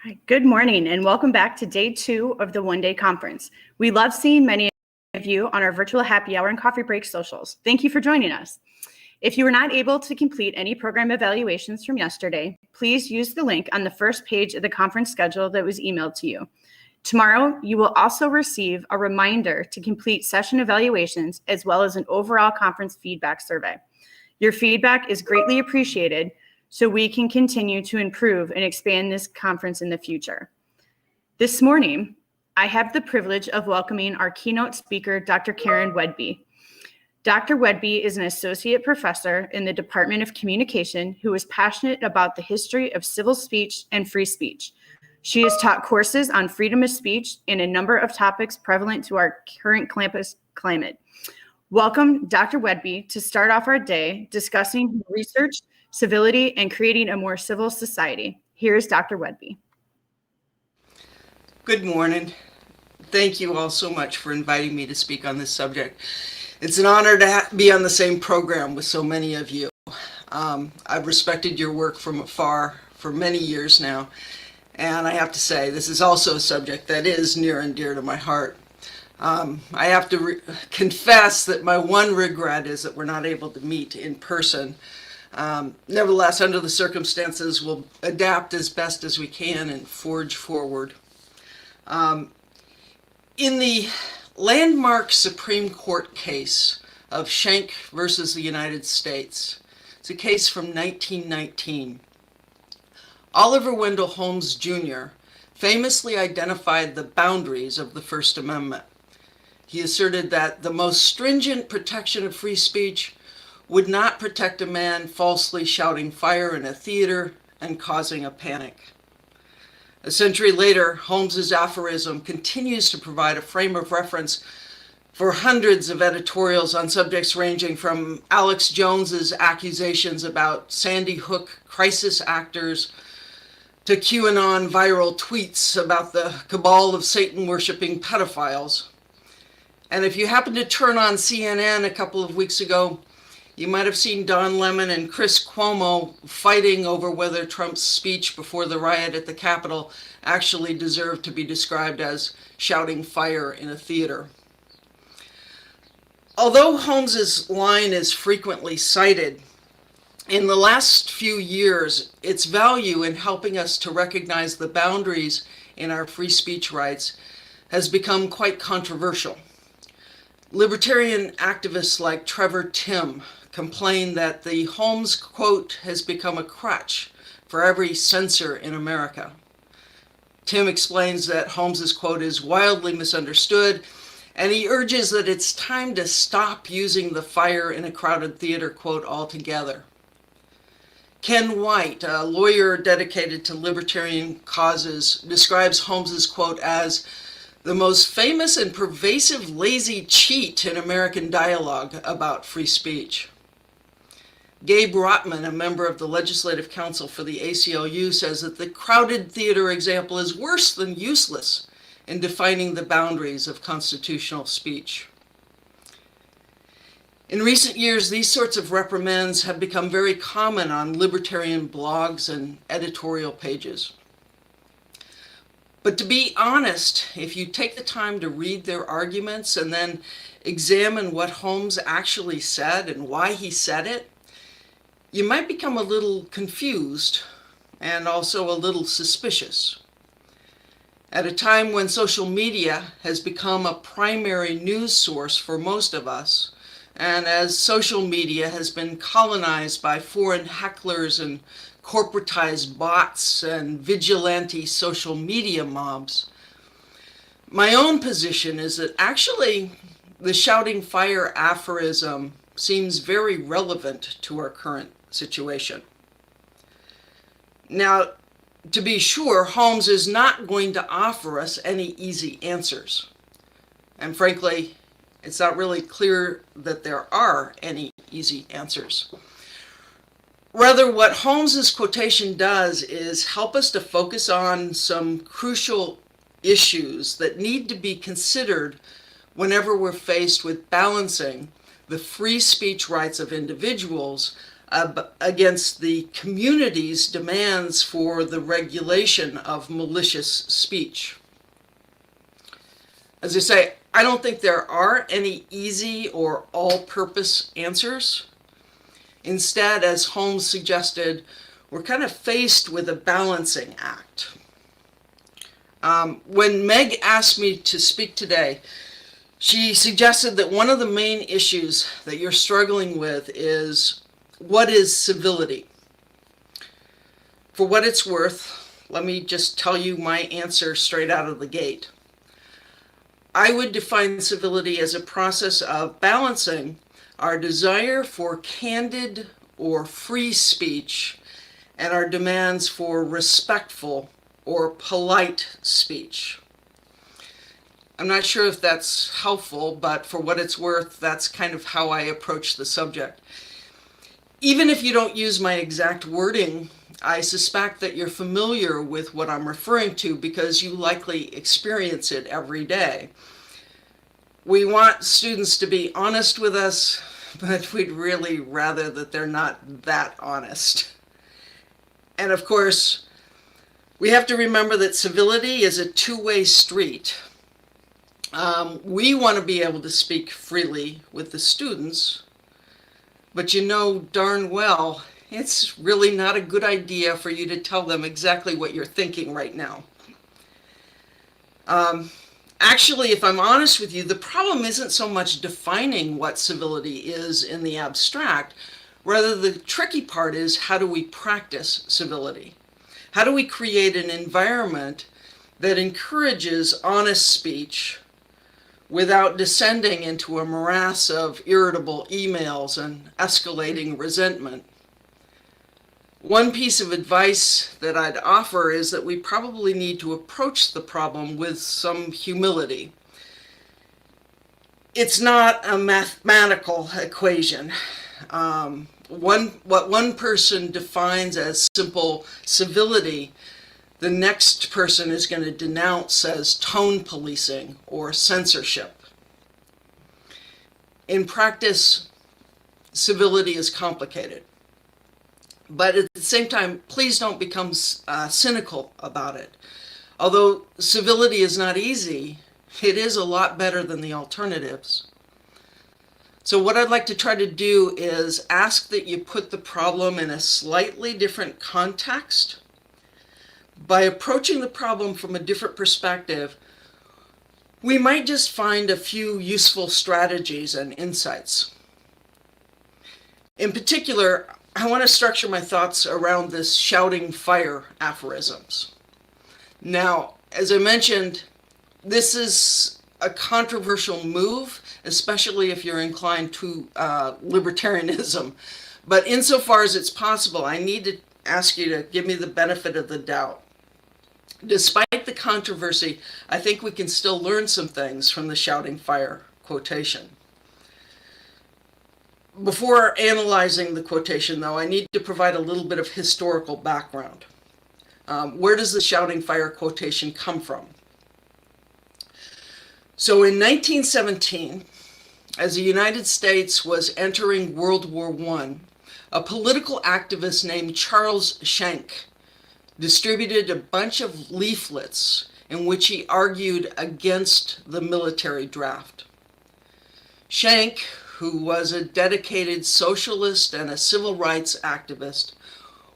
Hi, good morning and welcome back to day 2 of the one-day conference. We love seeing many of you on our virtual happy hour and coffee break socials. Thank you for joining us. If you were not able to complete any program evaluations from yesterday, please use the link on the first page of the conference schedule that was emailed to you. Tomorrow, you will also receive a reminder to complete session evaluations as well as an overall conference feedback survey. Your feedback is greatly appreciated so we can continue to improve and expand this conference in the future. This morning, I have the privilege of welcoming our keynote speaker, Dr. Karen Whadbee. Dr. Whadbee is an associate professor in the Department of Communication who is passionate about the history of civil speech and free speech. She has taught courses on freedom of speech and a number of topics prevalent to our current campus climate. Welcome, Dr. Whadbee, to start off our day discussing research, civility, and creating a more civil society. Here's Dr. Whadbee. Good morning. Thank you all so much for inviting me to speak on this subject. It's an honor to be on the same program with so many of you. I've respected your work from afar for many years now, and I have to say this is also a subject that is near and dear to my heart. I have to confess that my one regret is that we're not able to meet in person. Nevertheless, under the circumstances, we'll adapt as best as we can and forge forward. In the landmark Supreme Court case of Schenck versus the United States, it's a case from 1919. Oliver Wendell Holmes Jr. famously identified the boundaries of the First Amendment. He asserted that the most stringent protection of free speech would not protect a man falsely shouting fire in a theater and causing a panic. A century later, Holmes's aphorism continues to provide a frame of reference for hundreds of editorials on subjects ranging from Alex Jones's accusations about Sandy Hook crisis actors to QAnon viral tweets about the cabal of Satan-worshipping pedophiles. And if you happened to turn on CNN a couple of weeks ago, you might have seen Don Lemon and Chris Cuomo fighting over whether Trump's speech before the riot at the Capitol actually deserved to be described as shouting fire in a theater. Although Holmes's line is frequently cited, in the last few years, its value in helping us to recognize the boundaries in our free speech rights has become quite controversial. Libertarian activists like Trevor Timm complain that the Holmes quote has become a crutch for every censor in America. Timm explains that Holmes's quote is wildly misunderstood, and he urges that it's time to stop using the fire in a crowded theater quote altogether. Ken White, a lawyer dedicated to libertarian causes, describes Holmes's quote as the most famous and pervasive lazy cheat in American dialogue about free speech. Gabe Rotman, a member of the Legislative Council for the ACLU, says that the crowded theater example is worse than useless in defining the boundaries of constitutional speech. In recent years, these sorts of reprimands have become very common on libertarian blogs and editorial pages. But to be honest, if you take the time to read their arguments and then examine what Holmes actually said and why he said it, you might become a little confused and also a little suspicious. At a time when social media has become a primary news source for most of us, and as social media has been colonized by foreign hecklers and corporatized bots and vigilante social media mobs, my own position is that actually the shouting fire aphorism seems very relevant to our current situation. Now, to be sure, Holmes is not going to offer us any easy answers. And frankly, it's not really clear that there are any easy answers. Rather, what Holmes's quotation does is help us to focus on some crucial issues that need to be considered whenever we're faced with balancing the free speech rights of individuals against the community's demands for the regulation of malicious speech. As I say, I don't think there are any easy or all-purpose answers. Instead, as Holmes suggested, we're kind of faced with a balancing act. When Meg asked me to speak today, she suggested that one of the main issues that you're struggling with is, what is civility? For what it's worth, let me just tell you my answer straight out of the gate. I would define civility as a process of balancing our desire for candid or free speech and our demands for respectful or polite speech. I'm not sure if that's helpful, but for what it's worth, that's kind of how I approach the subject. Even if you don't use my exact wording, I suspect that you're familiar with what I'm referring to because you likely experience it every day. We want students to be honest with us, but we'd really rather that they're not that honest. And of course, we have to remember that civility is a two-way street. We want to be able to speak freely with the students, but you know darn well it's really not a good idea for you to tell them exactly what you're thinking right now. Actually, if I'm honest with you, the problem isn't so much defining what civility is in the abstract. Rather, the tricky part is, how do we practice civility? How do we create an environment that encourages honest speech without descending into a morass of irritable emails and escalating resentment? One piece of advice that I'd offer is that we probably need to approach the problem with some humility. It's not a mathematical equation. What one person defines as simple civility, the next person is going to denounce as tone policing or censorship. In practice, civility is complicated. But at the same time, please don't become cynical about it. Although civility is not easy, it is a lot better than the alternatives. So what I'd like to try to do is ask that you put the problem in a slightly different context. By approaching the problem from a different perspective, we might just find a few useful strategies and insights. In particular, I want to structure my thoughts around this shouting fire aphorisms. Now, as I mentioned, this is a controversial move, especially if you're inclined to libertarianism. But insofar as it's possible, I need to ask you to give me the benefit of the doubt. Despite the controversy, I think we can still learn some things from the shouting fire quotation. Before analyzing the quotation, though, I need to provide a little bit of historical background. Where does the shouting fire quotation come from? So in 1917, as the United States was entering World War I, a political activist named Charles Schenck distributed a bunch of leaflets in which he argued against the military draft. Schenck, who was a dedicated socialist and a civil rights activist,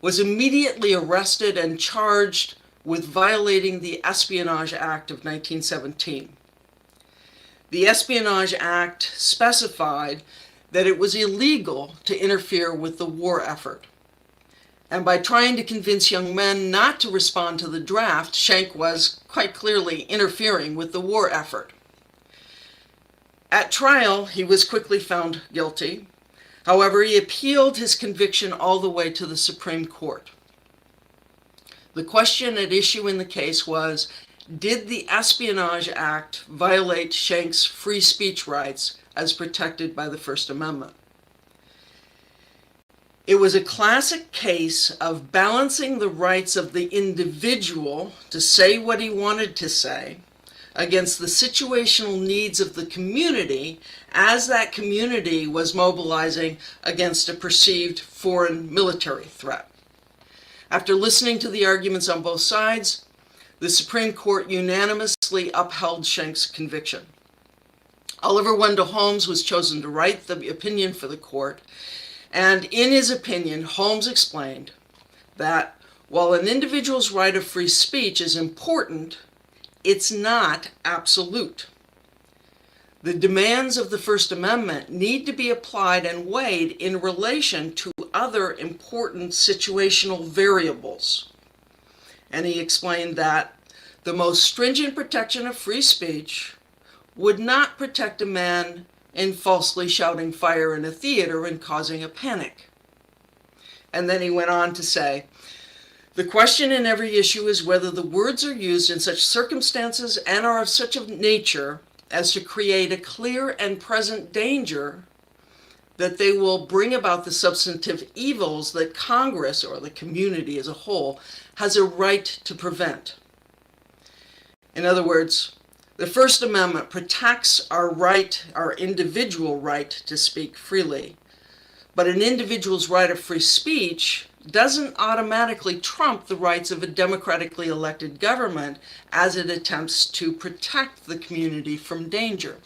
was immediately arrested and charged with violating the Espionage Act of 1917. The Espionage Act specified that it was illegal to interfere with the war effort. And by trying to convince young men not to respond to the draft, Schenck was quite clearly interfering with the war effort. At trial, he was quickly found guilty. However, he appealed his conviction all the way to the Supreme Court. The question at issue in the case was, did the Espionage Act violate Schenck's free speech rights as protected by the First Amendment? It was a classic case of balancing the rights of the individual to say what he wanted to say against the situational needs of the community as that community was mobilizing against a perceived foreign military threat. After listening to the arguments on both sides, the Supreme Court unanimously upheld Schenk's conviction. Oliver Wendell Holmes was chosen to write the opinion for the court, and in his opinion, Holmes explained that while an individual's right of free speech is important, it's not absolute. The demands of the First Amendment need to be applied and weighed in relation to other important situational variables. And he explained that the most stringent protection of free speech would not protect a man in falsely shouting fire in a theater and causing a panic. And then he went on to say, the question in every issue is whether the words are used in such circumstances and are of such a nature as to create a clear and present danger that they will bring about the substantive evils that Congress, or the community as a whole, has a right to prevent. In other words, the First Amendment protects our right, our individual right to speak freely. But an individual's right of free speech doesn't automatically trump the rights of a democratically elected government as it attempts to protect the community from danger.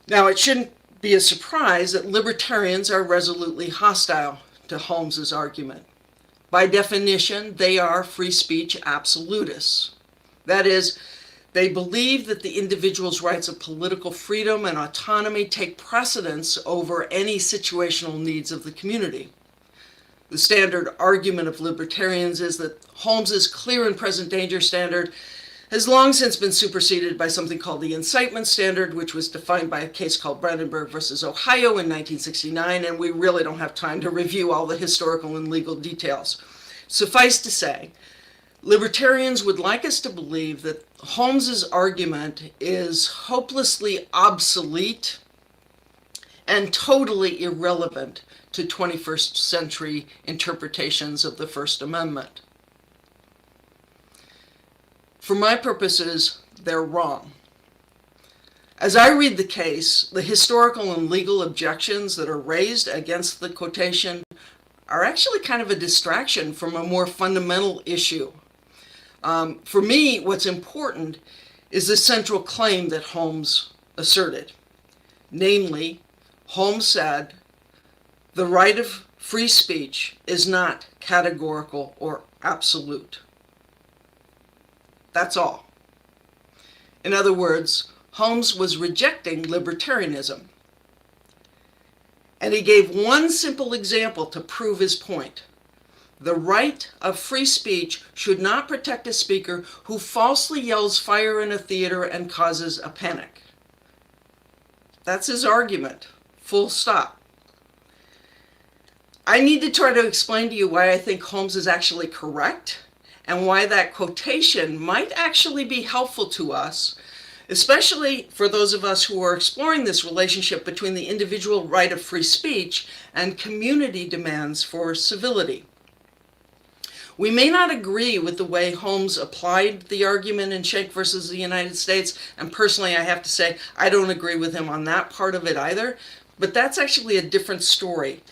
Now, it shouldn't be a surprise that libertarians are resolutely hostile to Holmes's argument. By definition, they are free speech absolutists. That is, they believe that the individual's rights of political freedom and autonomy take precedence over any situational needs of the community. The standard argument of libertarians is that Holmes's clear and present danger standard has long since been superseded by something called the incitement standard, which was defined by a case called Brandenburg versus Ohio in 1969, and we really don't have time to review all the historical and legal details. Suffice to say, libertarians would like us to believe that Holmes's argument is hopelessly obsolete and totally irrelevant to 21st century interpretations of the First Amendment. For my purposes, they're wrong. As I read the case, the historical and legal objections that are raised against the quotation are actually kind of a distraction from a more fundamental issue. For me, what's important is the central claim that Holmes asserted. Namely, Holmes said, the right of free speech is not categorical or absolute. That's all. In other words, Holmes was rejecting libertarianism. And he gave one simple example to prove his point. The right of free speech should not protect a speaker who falsely yells fire in a theater and causes a panic. That's his argument, full stop. I need to try to explain to you why I think Holmes is actually correct and why that quotation might actually be helpful to us, especially for those of us who are exploring this relationship between the individual right of free speech and community demands for civility. We may not agree with the way Holmes applied the argument in Schenck versus the United States, and personally I have to say I don't agree with him on that part of it either, but that's actually a different story.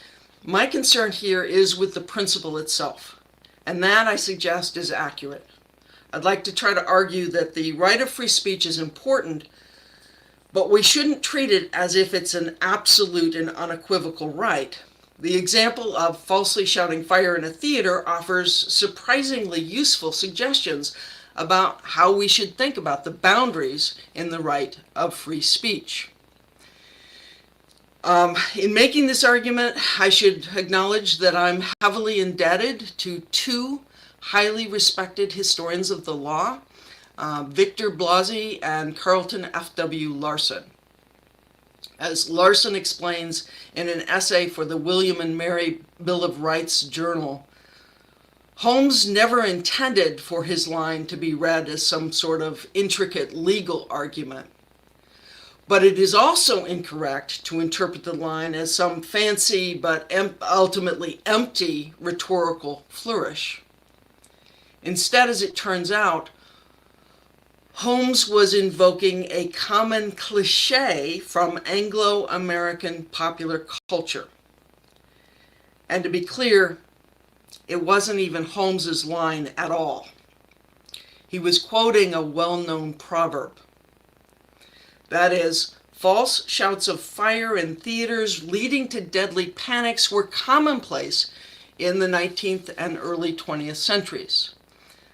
My concern here is with the principle itself, and that I suggest is accurate. I'd like to try to argue that the right of free speech is important, but we shouldn't treat it as if it's an absolute and unequivocal right. The example of falsely shouting fire in a theater offers surprisingly useful suggestions about how we should think about the boundaries in the right of free speech. In making this argument, I should acknowledge that I'm heavily indebted to two highly respected historians of the law, Victor Blasi and Carlton F.W. Larson. As Larson explains in an essay for the William and Mary Bill of Rights Journal, Holmes never intended for his line to be read as some sort of intricate legal argument. But it is also incorrect to interpret the line as some fancy but ultimately empty rhetorical flourish. Instead, as it turns out, Holmes was invoking a common cliche from Anglo-American popular culture. And to be clear, it wasn't even Holmes's line at all. He was quoting a well-known proverb. That is, false shouts of fire in theaters leading to deadly panics were commonplace in the 19th and early 20th centuries.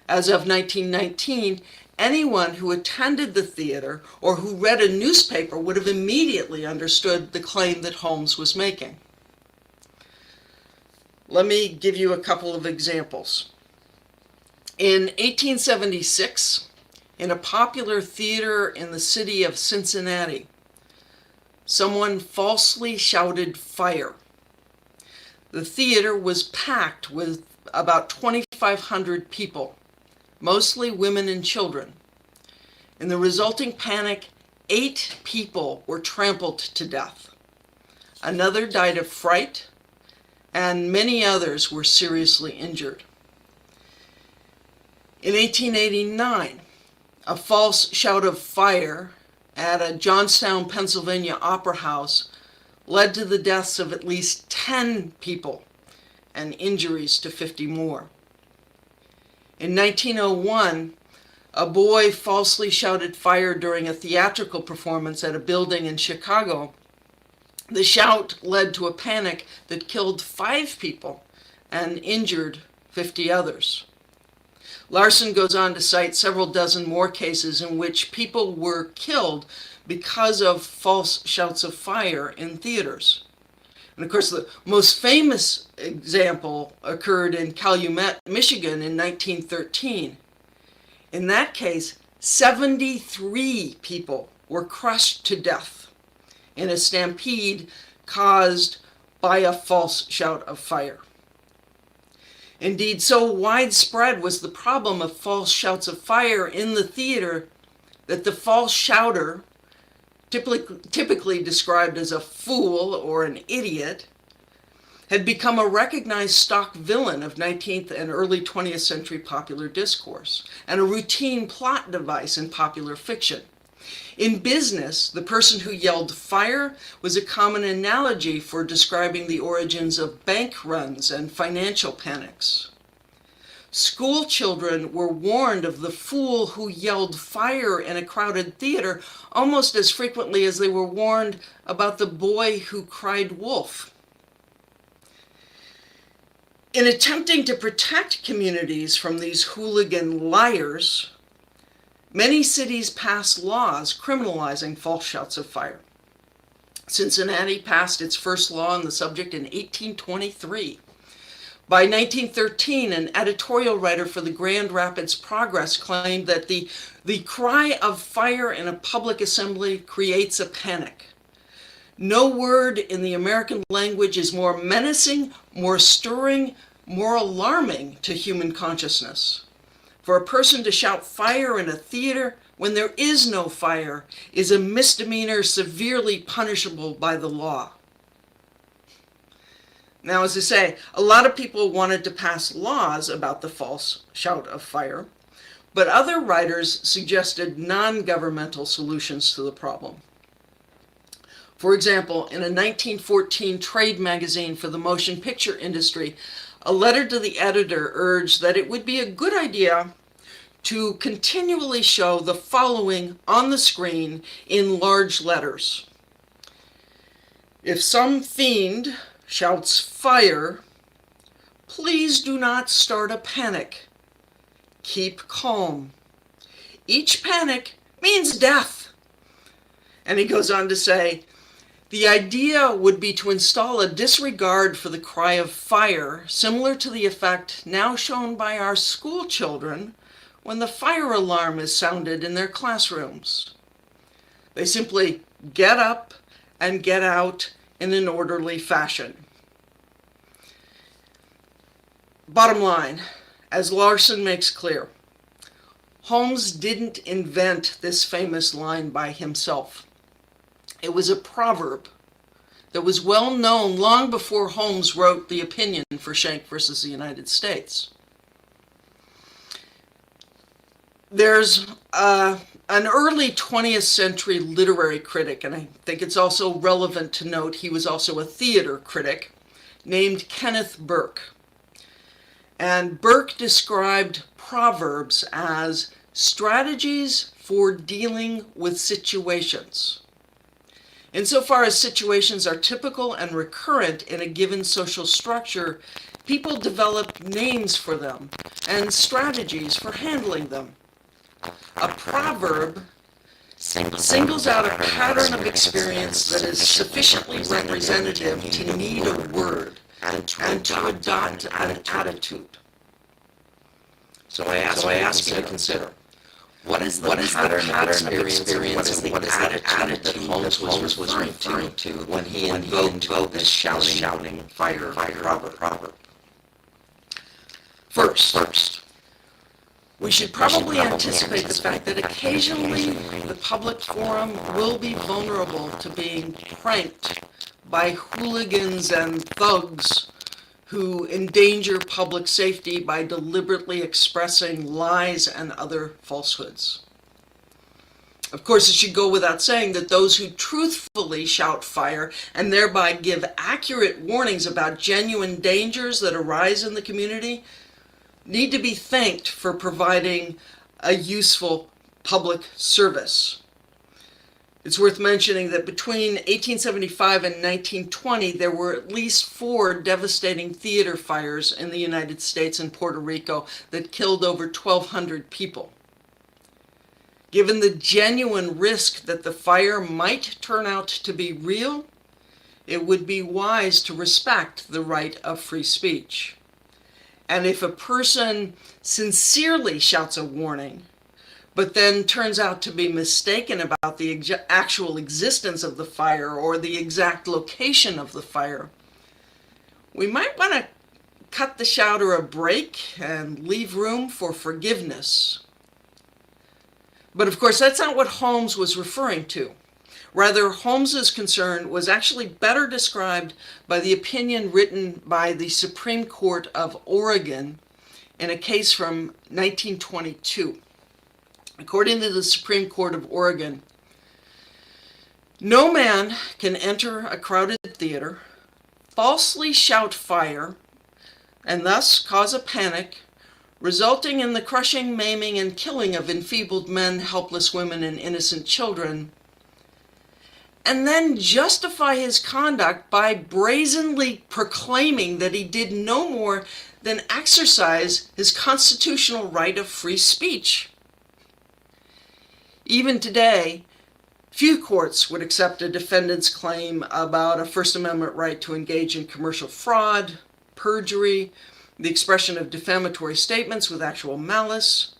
As of 1919, anyone who attended the theater or who read a newspaper would have immediately understood the claim that Holmes was making. Let me give you a couple of examples. In 1876, in a popular theater in the city of Cincinnati, someone falsely shouted fire. The theater was packed with about 2,500 people, mostly women and children. In the resulting panic, 8 people were trampled to death. Another died of fright, and many others were seriously injured. In 1889, a false shout of fire at a Johnstown, Pennsylvania opera house led to the deaths of at least 10 people and injuries to 50 more. In 1901, a boy falsely shouted fire during a theatrical performance at a building in Chicago. The shout led to a panic that killed 5 people and injured 50 others. Larson goes on to cite several dozen more cases in which people were killed because of false shouts of fire in theaters. And of course, the most famous example occurred in Calumet, Michigan in 1913. In that case, 73 people were crushed to death in a stampede caused by a false shout of fire. Indeed, so widespread was the problem of false shouts of fire in the theater that the false shouter, typically described as a fool or an idiot, had become a recognized stock villain of 19th and early 20th century popular discourse, and a routine plot device in popular fiction. In business, the person who yelled fire was a common analogy for describing the origins of bank runs and financial panics. School children were warned of the fool who yelled fire in a crowded theater almost as frequently as they were warned about the boy who cried wolf. In attempting to protect communities from these hooligan liars, many cities passed laws criminalizing false shouts of fire. Cincinnati passed its first law on the subject in 1823. By 1913, an editorial writer for the Grand Rapids Progress claimed that the cry of fire in a public assembly creates a panic. No word in the American language is more menacing, more stirring, more alarming to human consciousness. For a person to shout fire in a theater when there is no fire is a misdemeanor severely punishable by the law. Now, as I say, a lot of people wanted to pass laws about the false shout of fire, but other writers suggested non-governmental solutions to the problem. For example, in a 1914 trade magazine for the motion picture industry, a letter to the editor urged that it would be a good idea to continually show the following on the screen in large letters. If some fiend shouts fire, please do not start a panic. Keep calm. Each panic means death. And he goes on to say, the idea would be to install a disregard for the cry of fire, similar to the effect now shown by our school children when the fire alarm is sounded in their classrooms. They simply get up and get out in an orderly fashion. Bottom line, as Larson makes clear, Holmes didn't invent this famous line by himself. It was a proverb that was well known long before Holmes wrote the opinion for Schenck versus the United States. There's an early 20th century literary critic, and I think it's also relevant to note he was also a theater critic, named Kenneth Burke. And Burke described proverbs as strategies for dealing with situations. Insofar as situations are typical and recurrent in a given social structure, people develop names for them and strategies for handling them. A proverb singles out a pattern of experience that is sufficiently representative to need a word and to adopt an attitude. So I ask you to consider, what is the pattern of experience and what is the attitude that Holmes was referring to when he invoked this shouting fire proverb? First, we should probably anticipate the fact that occasionally the public forum will be vulnerable to being pranked by hooligans and thugs who endanger public safety by deliberately expressing lies and other falsehoods. Of course, it should go without saying that those who truthfully shout fire and thereby give accurate warnings about genuine dangers that arise in the community need to be thanked for providing a useful public service. It's worth mentioning that between 1875 and 1920, there were at least 4 devastating theater fires in the United States and Puerto Rico that killed over 1,200 people. Given the genuine risk that the fire might turn out to be real, it would be wise to respect the right of free speech. And if a person sincerely shouts a warning, but then turns out to be mistaken about the actual existence of the fire or the exact location of the fire, we might want to cut the shouter a break and leave room for forgiveness. But of course, that's not what Holmes was referring to. Rather, Holmes's concern was actually better described by the opinion written by the Supreme Court of Oregon in a case from 1922. According to the Supreme Court of Oregon, no man can enter a crowded theater, falsely shout fire, and thus cause a panic, resulting in the crushing, maiming, and killing of enfeebled men, helpless women, and innocent children, and then justify his conduct by brazenly proclaiming that he did no more than exercise his constitutional right of free speech. Even today, few courts would accept a defendant's claim about a First Amendment right to engage in commercial fraud, perjury, the expression of defamatory statements with actual malice,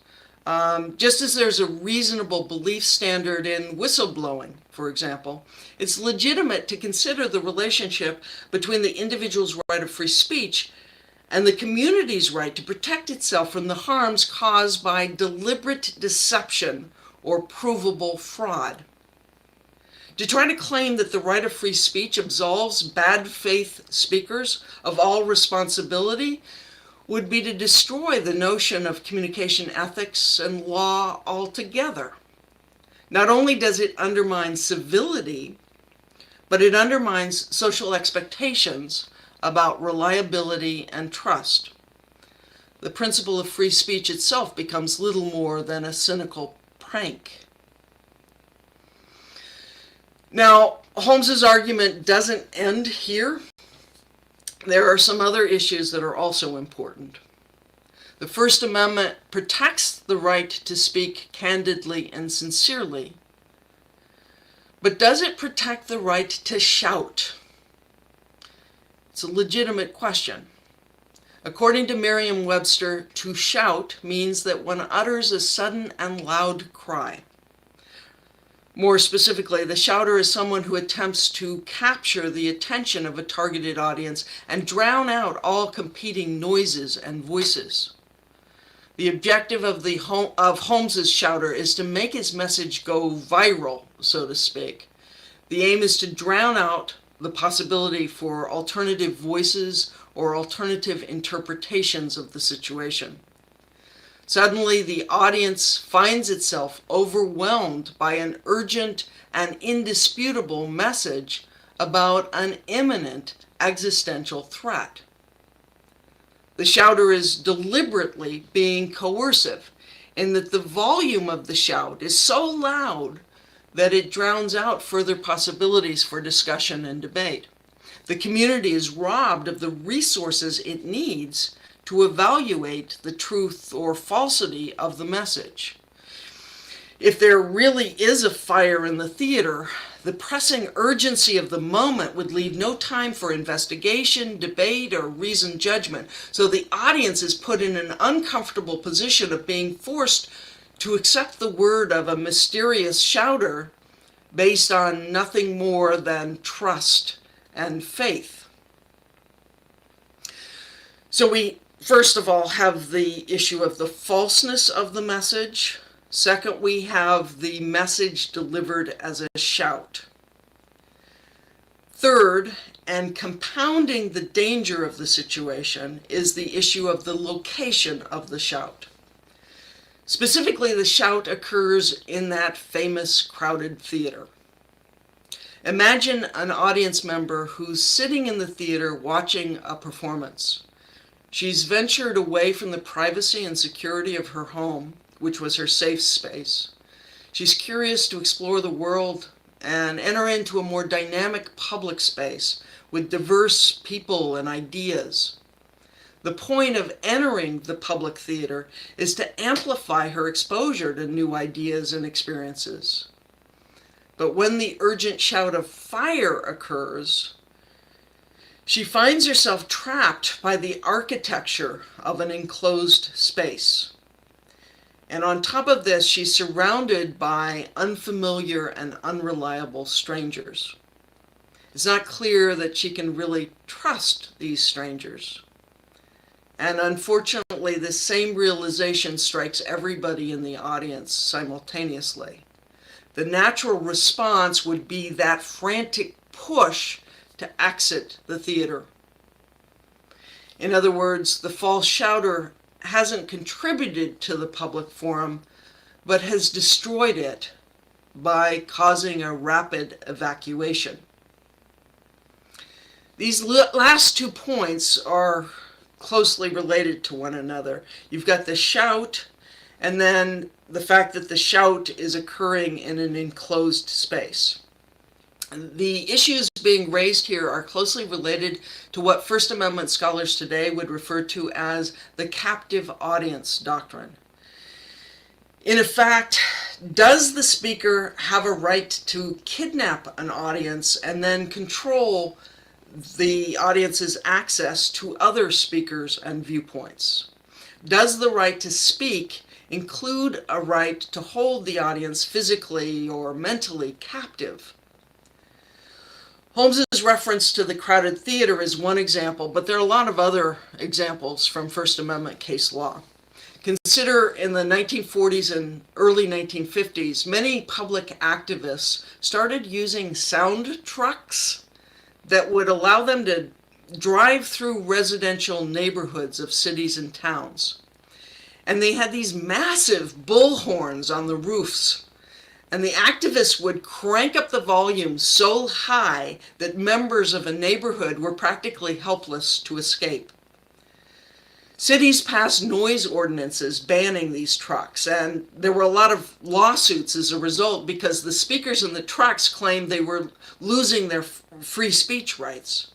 just as there's a reasonable belief standard in whistleblowing, for example. It's legitimate to consider the relationship between the individual's right of free speech and the community's right to protect itself from the harms caused by deliberate deception or provable fraud. To try to claim that the right of free speech absolves bad faith speakers of all responsibility would be to destroy the notion of communication ethics and law altogether. Not only does it undermine civility, but it undermines social expectations about reliability and trust. The principle of free speech itself becomes little more than a cynical prank. Now, Holmes's argument doesn't end here. There are some other issues that are also important. The First Amendment protects the right to speak candidly and sincerely, but does it protect the right to shout? It's a legitimate question. According to Merriam-Webster, to shout means that one utters a sudden and loud cry. More specifically, the shouter is someone who attempts to capture the attention of a targeted audience and drown out all competing noises and voices. The objective of Holmes's shouter is to make his message go viral, so to speak. The aim is to drown out the possibility for alternative voices or alternative interpretations of the situation. Suddenly, the audience finds itself overwhelmed by an urgent and indisputable message about an imminent existential threat. The shouter is deliberately being coercive in that the volume of the shout is so loud that it drowns out further possibilities for discussion and debate. The community is robbed of the resources it needs to evaluate the truth or falsity of the message. If there really is a fire in the theater, the pressing urgency of the moment would leave no time for investigation, debate, or reasoned judgment. So the audience is put in an uncomfortable position of being forced to accept the word of a mysterious shouter based on nothing more than trust and faith. So we, first of all, have the issue of the falseness of the message. Second, we have the message delivered as a shout. Third, and compounding the danger of the situation, is the issue of the location of the shout. Specifically, the shout occurs in that famous crowded theater. Imagine an audience member who's sitting in the theater watching a performance. She's ventured away from the privacy and security of her home, which was her safe space. She's curious to explore the world and enter into a more dynamic public space with diverse people and ideas. The point of entering the public theater is to amplify her exposure to new ideas and experiences. But when the urgent shout of fire occurs, she finds herself trapped by the architecture of an enclosed space. And on top of this, she's surrounded by unfamiliar and unreliable strangers. It's not clear that she can really trust these strangers. And unfortunately, this same realization strikes everybody in the audience simultaneously. The natural response would be that frantic push to exit the theater. In other words, the false shouter hasn't contributed to the public forum, but has destroyed it by causing a rapid evacuation. These last 2 points are closely related to one another. You've got the shout, and then the fact that the shout is occurring in an enclosed space. The issues being raised here are closely related to what First Amendment scholars today would refer to as the captive audience doctrine. In effect, does the speaker have a right to kidnap an audience and then control the audience's access to other speakers and viewpoints? Does the right to speak include a right to hold the audience physically or mentally captive? Holmes's reference to the crowded theater is one example, but there are a lot of other examples from First Amendment case law. Consider in the 1940s and early 1950s, many public activists started using sound trucks that would allow them to drive through residential neighborhoods of cities and towns. And they had these massive bullhorns on the roofs. And the activists would crank up the volume so high that members of a neighborhood were practically helpless to escape. Cities passed noise ordinances banning these trucks, and there were a lot of lawsuits as a result because the speakers in the trucks claimed they were losing their free speech rights.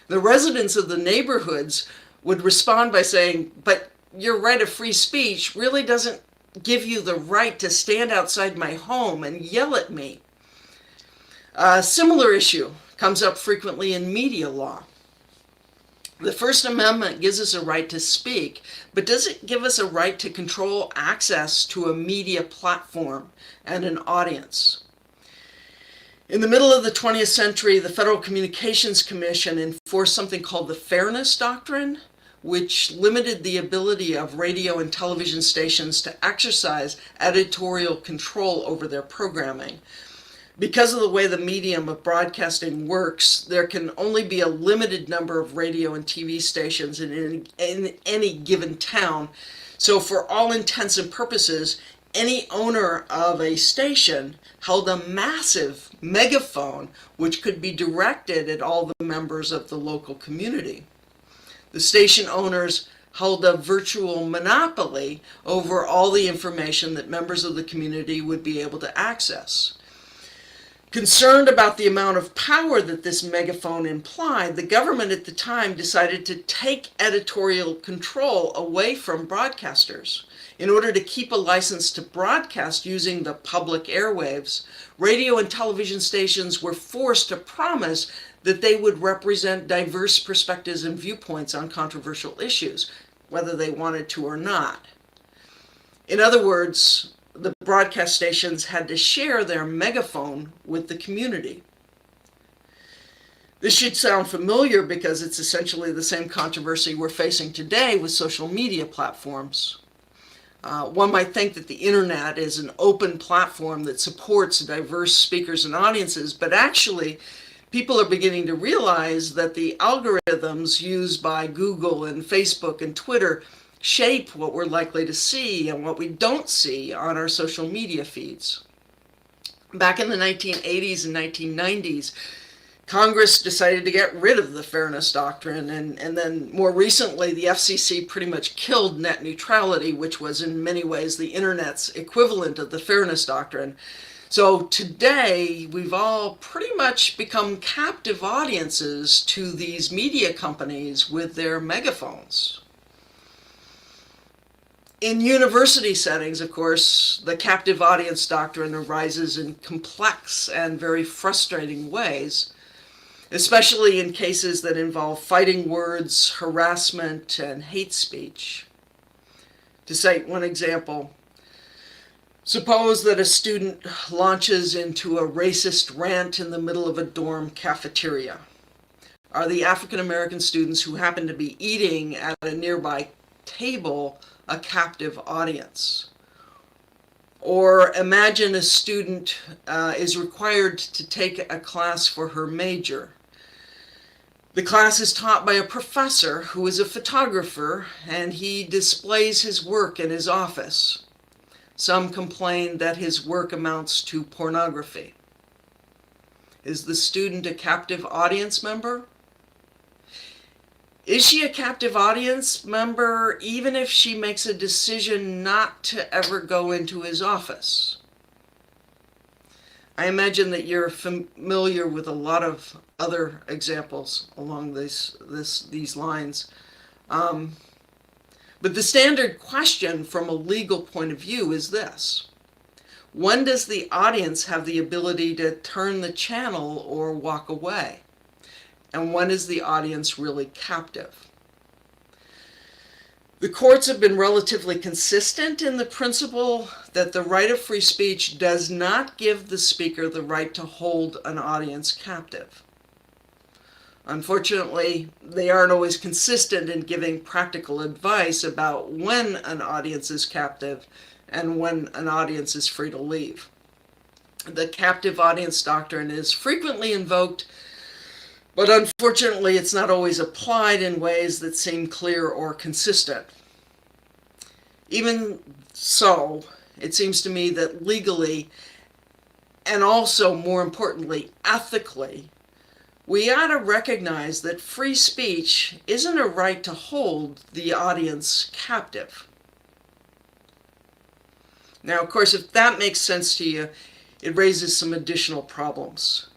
The residents of the neighborhoods would respond by saying, "But your right of free speech really doesn't give you the right to stand outside my home and yell at me." A similar issue comes up frequently in media law. The First Amendment gives us a right to speak, but does it give us a right to control access to a media platform and an audience? In the middle of the 20th century, the Federal Communications Commission enforced something called the Fairness Doctrine, which limited the ability of radio and television stations to exercise editorial control over their programming. Because of the way the medium of broadcasting works, there can only be a limited number of radio and TV stations in any given town. So for all intents and purposes, any owner of a station held a massive megaphone which could be directed at all the members of the local community. The station owners held a virtual monopoly over all the information that members of the community would be able to access. Concerned about the amount of power that this megaphone implied, the government at the time decided to take editorial control away from broadcasters. In order to keep a license to broadcast using the public airwaves, radio and television stations were forced to promise that they would represent diverse perspectives and viewpoints on controversial issues, whether they wanted to or not. In other words, the broadcast stations had to share their megaphone with the community. This should sound familiar because it's essentially the same controversy we're facing today with social media platforms. One might think that the internet is an open platform that supports diverse speakers and audiences, but actually people are beginning to realize that the algorithms used by Google and Facebook and Twitter shape what we're likely to see and what we don't see on our social media feeds. Back in the 1980s and 1990s, Congress decided to get rid of the fairness doctrine, and then more recently the FCC pretty much killed net neutrality, which was in many ways the internet's equivalent of the fairness doctrine. So today we've all pretty much become captive audiences to these media companies with their megaphones. In university settings, of course, the captive audience doctrine arises in complex and very frustrating ways, especially in cases that involve fighting words, harassment, and hate speech. To cite one example, suppose that a student launches into a racist rant in the middle of a dorm cafeteria. Are the African American students who happen to be eating at a nearby table a captive audience? Or imagine a student is required to take a class for her major. The class is taught by a professor who is a photographer, and he displays his work in his office. Some complain that his work amounts to pornography. Is the student a captive audience member? Is she a captive audience member even if she makes a decision not to ever go into his office? I imagine that you're familiar with a lot of other examples along these lines. But the standard question from a legal point of view is this: when does the audience have the ability to turn the channel or walk away? And when is the audience really captive? The courts have been relatively consistent in the principle that the right of free speech does not give the speaker the right to hold an audience captive. Unfortunately, they aren't always consistent in giving practical advice about when an audience is captive and when an audience is free to leave. The captive audience doctrine is frequently invoked, but unfortunately it's not always applied in ways that seem clear or consistent. Even so, it seems to me that legally, and also more importantly, ethically, we ought to recognize that free speech isn't a right to hold the audience captive. Now, of course, if that makes sense to you, it raises some additional problems.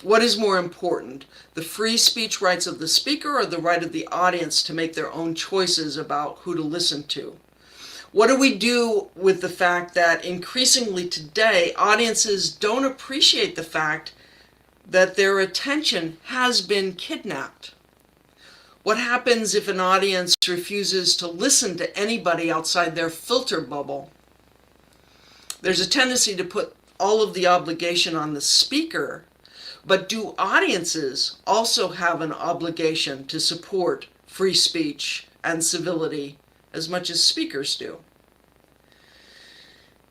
What is more important, the free speech rights of the speaker or the right of the audience to make their own choices about who to listen to? What do we do with the fact that increasingly today, audiences don't appreciate the fact that their attention has been kidnapped? What happens if an audience refuses to listen to anybody outside their filter bubble? There's a tendency to put all of the obligation on the speaker, but do audiences also have an obligation to support free speech and civility as much as speakers do?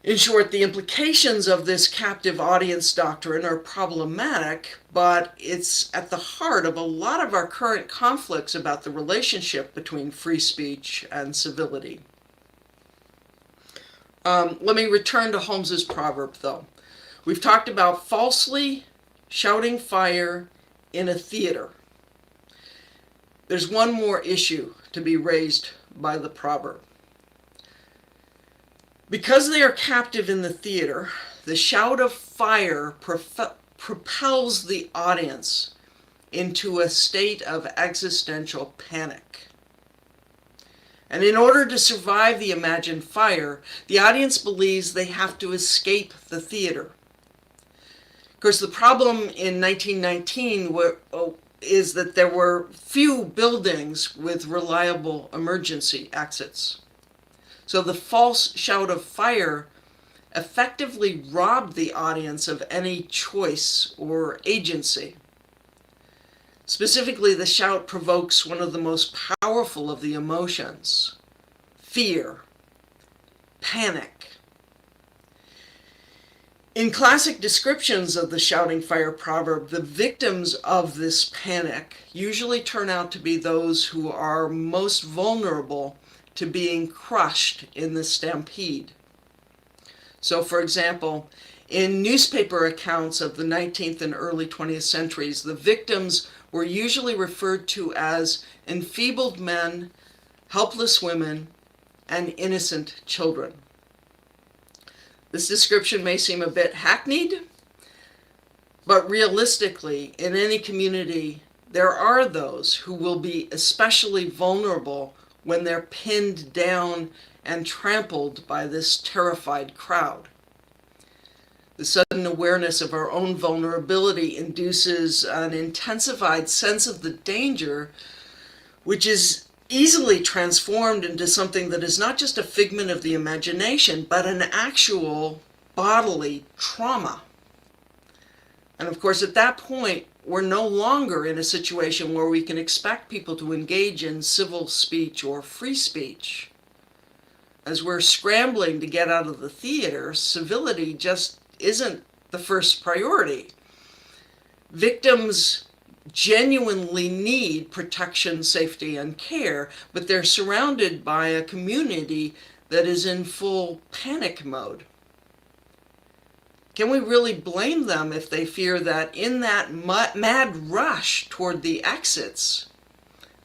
In short, the implications of this captive audience doctrine are problematic, but it's at the heart of a lot of our current conflicts about the relationship between free speech and civility. Let me return to Holmes's proverb, though. We've talked about falsely shouting fire in a theater. There's one more issue to be raised by the proverb. Because they are captive in the theater, the shout of fire propels the audience into a state of existential panic. And in order to survive the imagined fire, the audience believes they have to escape the theater. Of course, the problem in 1919 is that there were few buildings with reliable emergency exits. So the false shout of fire effectively robbed the audience of any choice or agency. Specifically, the shout provokes one of the most powerful of the emotions: fear, panic. In classic descriptions of the shouting fire proverb, the victims of this panic usually turn out to be those who are most vulnerable to being crushed in the stampede. So, for example, in newspaper accounts of the 19th and early 20th centuries, the victims were usually referred to as enfeebled men, helpless women, and innocent children. This description may seem a bit hackneyed, but realistically, in any community, there are those who will be especially vulnerable when they're pinned down and trampled by this terrified crowd. The sudden awareness of our own vulnerability induces an intensified sense of the danger, which is easily transformed into something that is not just a figment of the imagination, but an actual bodily trauma. And of course, at that point, we're no longer in a situation where we can expect people to engage in civil speech or free speech. As we're scrambling to get out of the theater, civility just isn't the first priority. Victims genuinely need protection, safety, and care, but they're surrounded by a community that is in full panic mode. Can we really blame them if they fear that in that mad rush toward the exits,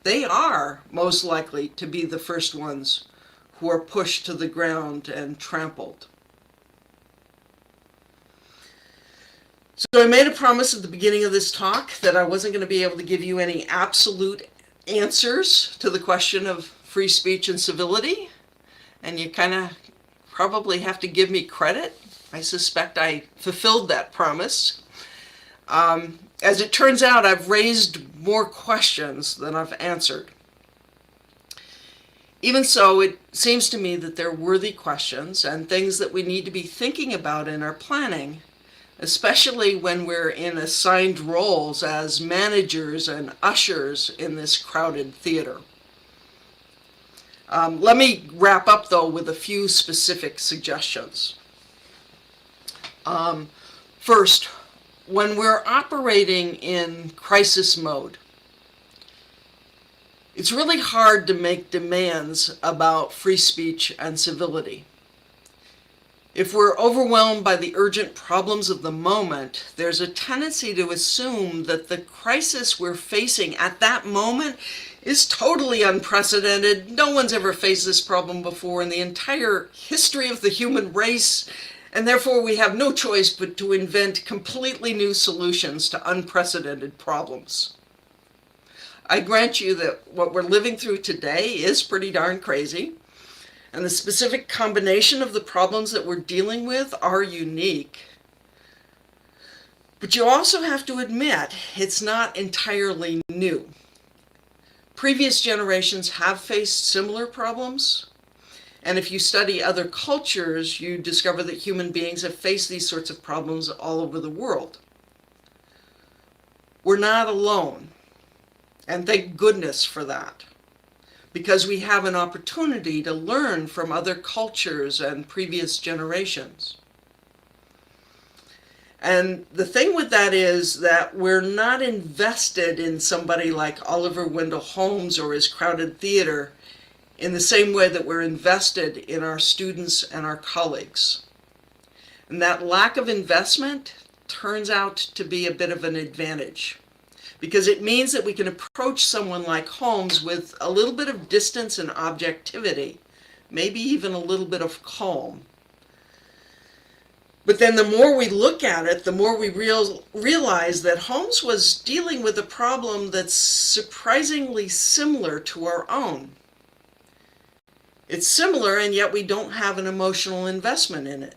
they are most likely to be the first ones who are pushed to the ground and trampled? So I made a promise at the beginning of this talk that I wasn't going to be able to give you any absolute answers to the question of free speech and civility, and you kind of probably have to give me credit. I suspect I fulfilled that promise. As it turns out, I've raised more questions than I've answered. Even so, it seems to me that they're worthy questions and things that we need to be thinking about in our planning, especially when we're in assigned roles as managers and ushers in this crowded theater. Let me wrap up, though, with a few specific suggestions. First, when we're operating in crisis mode, it's really hard to make demands about free speech and civility. If we're overwhelmed by the urgent problems of the moment, there's a tendency to assume that the crisis we're facing at that moment is totally unprecedented. No one's ever faced this problem before in the entire history of the human race, and therefore we have no choice but to invent completely new solutions to unprecedented problems. I grant you that what we're living through today is pretty darn crazy, and the specific combination of the problems that we're dealing with are unique. But you also have to admit it's not entirely new. Previous generations have faced similar problems, and if you study other cultures, you discover that human beings have faced these sorts of problems all over the world. We're not alone, and thank goodness for that. because we have an opportunity to learn from other cultures and previous generations. And the thing with that is that we're not invested in somebody like Oliver Wendell Holmes or his crowded theater in the same way that we're invested in our students and our colleagues. And that lack of investment turns out to be a bit of an advantage, because it means that we can approach someone like Holmes with a little bit of distance and objectivity, maybe even a little bit of calm. But then the more we look at it, the more we realize that Holmes was dealing with a problem that's surprisingly similar to our own. It's similar, and yet we don't have an emotional investment in it.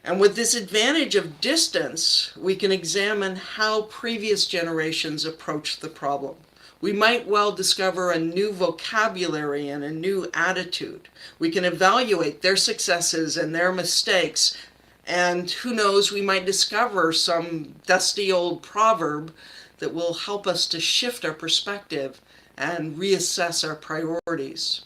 And with this advantage of distance, we can examine how previous generations approached the problem. We might well discover a new vocabulary and a new attitude. We can evaluate their successes and their mistakes, and who knows, we might discover some dusty old proverb that will help us to shift our perspective and reassess our priorities.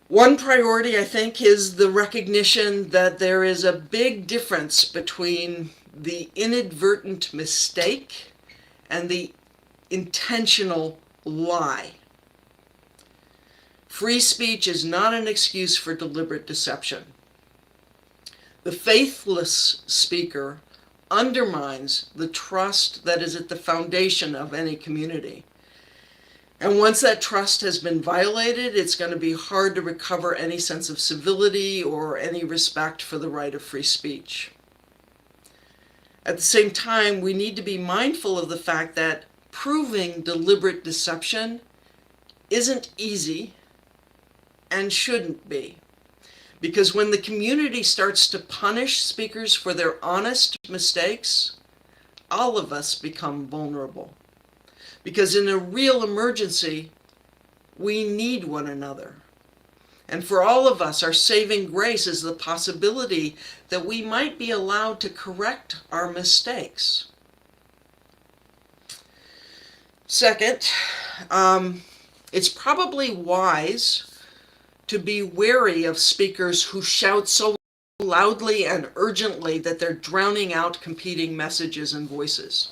One priority, I think, is the recognition that there is a big difference between the inadvertent mistake and the intentional lie. Free speech is not an excuse for deliberate deception. The faithless speaker undermines the trust that is at the foundation of any community. And once that trust has been violated, it's going to be hard to recover any sense of civility or any respect for the right of free speech. At the same time, we need to be mindful of the fact that proving deliberate deception isn't easy and shouldn't be. Because when the community starts to punish speakers for their honest mistakes, all of us become vulnerable. Because in a real emergency, we need one another. And for all of us, our saving grace is the possibility that we might be allowed to correct our mistakes. Second, it's probably wise to be wary of speakers who shout so loudly and urgently that they're drowning out competing messages and voices.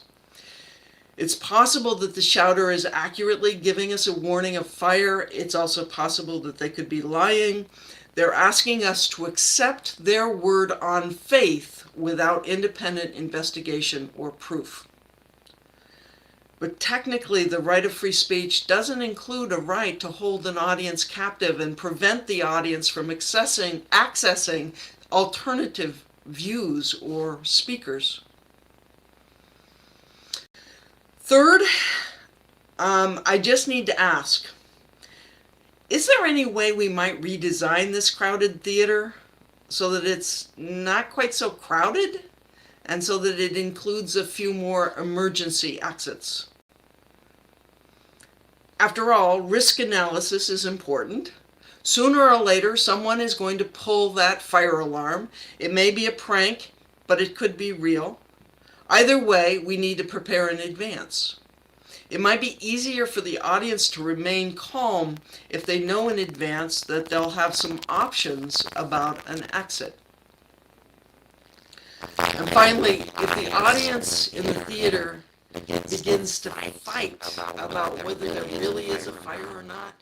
It's possible that the shouter is accurately giving us a warning of fire. It's also possible that they could be lying. They're asking us to accept their word on faith without independent investigation or proof. But technically, the right of free speech doesn't include a right to hold an audience captive and prevent the audience from accessing alternative views or speakers. Third, I just need to ask, is there any way we might redesign this crowded theater so that it's not quite so crowded and so that it includes a few more emergency exits? After all, risk analysis is important. Sooner or later, someone is going to pull that fire alarm. It may be a prank, but it could be real. Either way, we need to prepare in advance. It might be easier for the audience to remain calm if they know in advance that they'll have some options about an exit. And finally, if the audience in the theater begins to fight about whether there really is a fire or not,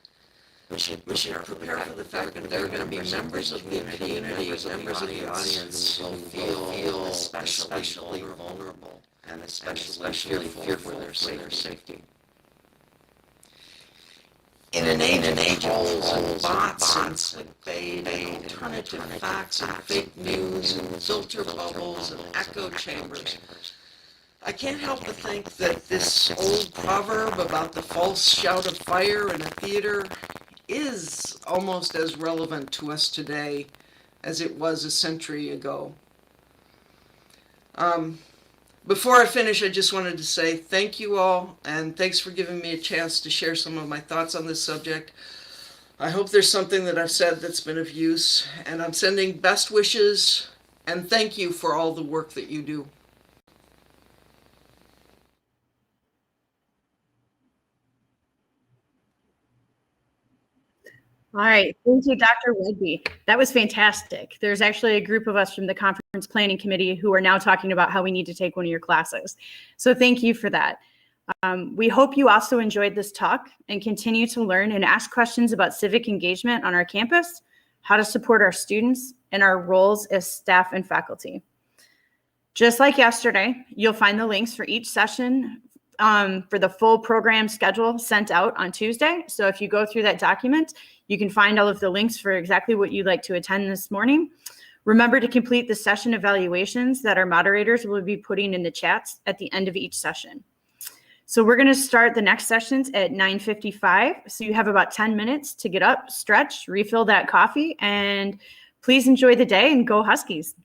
we should prepare for the fact that there are going to be members of the community, members of the audience who feel especially vulnerable and especially fearful for their safety. In an age of polls and bots and clickbait and alternative facts and fake news and filter bubbles and echo chambers, I can't help but think that this old proverb about the false shout of fire in a theater is almost as relevant to us today as it was a century ago. Before I finish, I just wanted to say thank you all, and thanks for giving me a chance to share some of my thoughts on this subject. I hope there's something that I've said that's been of use, and I'm sending best wishes and thank you for all the work that you do. All right. Thank you, Dr. Whadbee. That was fantastic. There's actually a group of us from the conference planning committee who are now talking about how we need to take one of your classes. So thank you for that. We hope you also enjoyed this talk and continue to learn and ask questions about civic engagement on our campus, how to support our students, and our roles as staff and faculty. Just like yesterday, you'll find the links for each session for the full program schedule sent out on Tuesday. So if you go through that document, you can find all of the links for exactly what you'd like to attend this morning. Remember to complete the session evaluations that our moderators will be putting in the chats at the end of each session. So we're going to start the next sessions at 9:55. So you have about 10 minutes to get up, stretch, refill that coffee, and please enjoy the day and go Huskies.